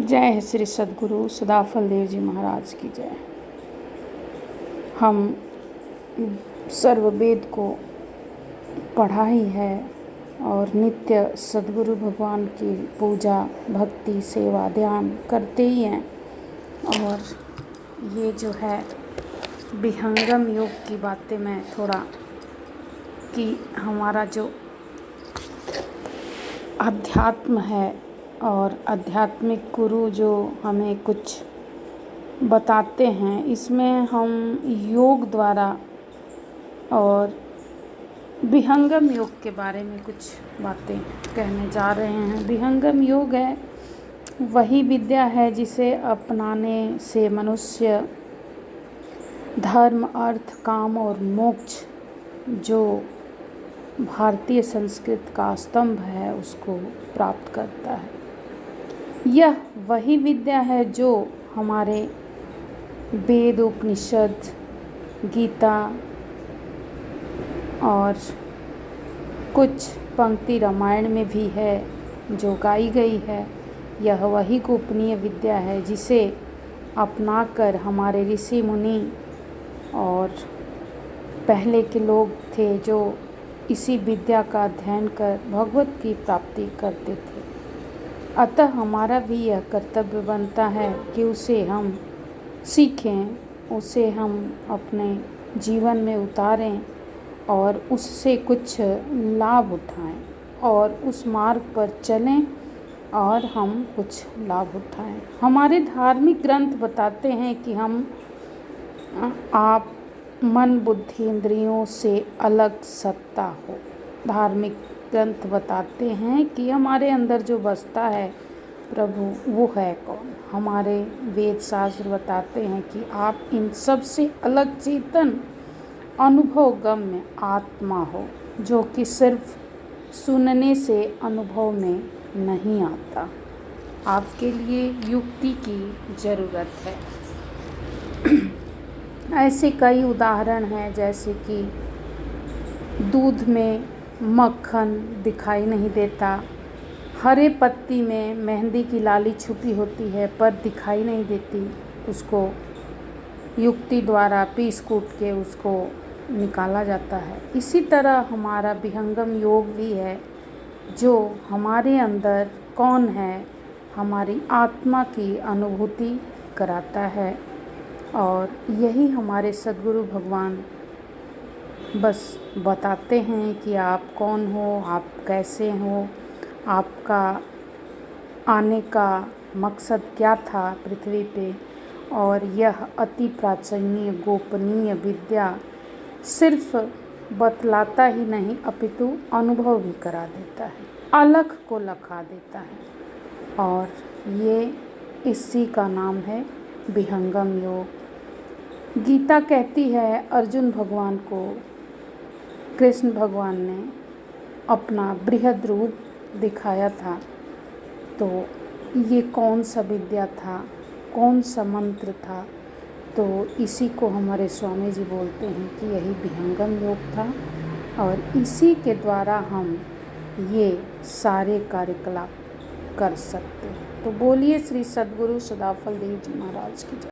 जय है श्री सद्गुरु सदाफल देव जी महाराज की जय। हम सर्ववेद को पढ़ा ही है और नित्य सद्गुरु भगवान की पूजा भक्ति सेवा ध्यान करते ही हैं। और ये जो है विहंगम योग की बातें मैं थोड़ा कि हमारा जो अध्यात्म है और आध्यात्मिक गुरु जो हमें कुछ बताते हैं, इसमें हम योग द्वारा और विहंगम योग के बारे में कुछ बातें कहने जा रहे हैं। विहंगम योग है वही विद्या है जिसे अपनाने से मनुष्य धर्म अर्थ काम और मोक्ष जो भारतीय संस्कृति का स्तंभ है उसको प्राप्त करता है। यह वही विद्या है जो हमारे वेद उपनिषद गीता और कुछ पंक्ति रामायण में भी है जो गाई गई है। यह वही गोपनीय विद्या है जिसे अपनाकर हमारे ऋषि मुनि और पहले के लोग थे जो इसी विद्या का अध्ययन कर भगवत की प्राप्ति करते थे। अतः हमारा भी यह कर्तव्य बनता है कि उसे हम सीखें, उसे हम अपने जीवन में उतारें और उससे कुछ लाभ उठाएं और उस मार्ग पर चलें और हम कुछ लाभ उठाएं। हमारे धार्मिक ग्रंथ बताते हैं कि हम आप मन बुद्धि इंद्रियों से अलग सत्ता हो। धार्मिक ग्रंथ बताते हैं कि हमारे अंदर जो बसता है प्रभु वो है कौन। हमारे वेद शास्त्र बताते हैं कि आप इन सब से अलग चेतन अनुभव गम्य आत्मा हो जो कि सिर्फ सुनने से अनुभव में नहीं आता। आपके लिए युक्ति की ज़रूरत है। ऐसे कई उदाहरण हैं जैसे कि दूध में मक्खन दिखाई नहीं देता, हरे पत्ती में मेहंदी की लाली छुपी होती है पर दिखाई नहीं देती, उसको युक्ति द्वारा पीस कूट के उसको निकाला जाता है। इसी तरह हमारा विहंगम योग भी है जो हमारे अंदर कौन है हमारी आत्मा की अनुभूति कराता है। और यही हमारे सद्गुरु भगवान बस बताते हैं कि आप कौन हो, आप कैसे हो, आपका आने का मकसद क्या था पृथ्वी पे। और यह अति प्राचीन गोपनीय विद्या सिर्फ बतलाता ही नहीं अपितु अनुभव भी करा देता है, अलख को लखा देता है। और ये इसी का नाम है विहंगम योग। गीता कहती है अर्जुन भगवान को कृष्ण भगवान ने अपना बृहद रूप दिखाया था, तो ये कौन सा विद्या था, कौन सा मंत्र था, तो इसी को हमारे स्वामी जी बोलते हैं कि यही विहंगम योग था और इसी के द्वारा हम ये सारे कार्यकलाप कर सकते हैं। तो बोलिए श्री सद्गुरु सदाफल देव जी महाराज की जय।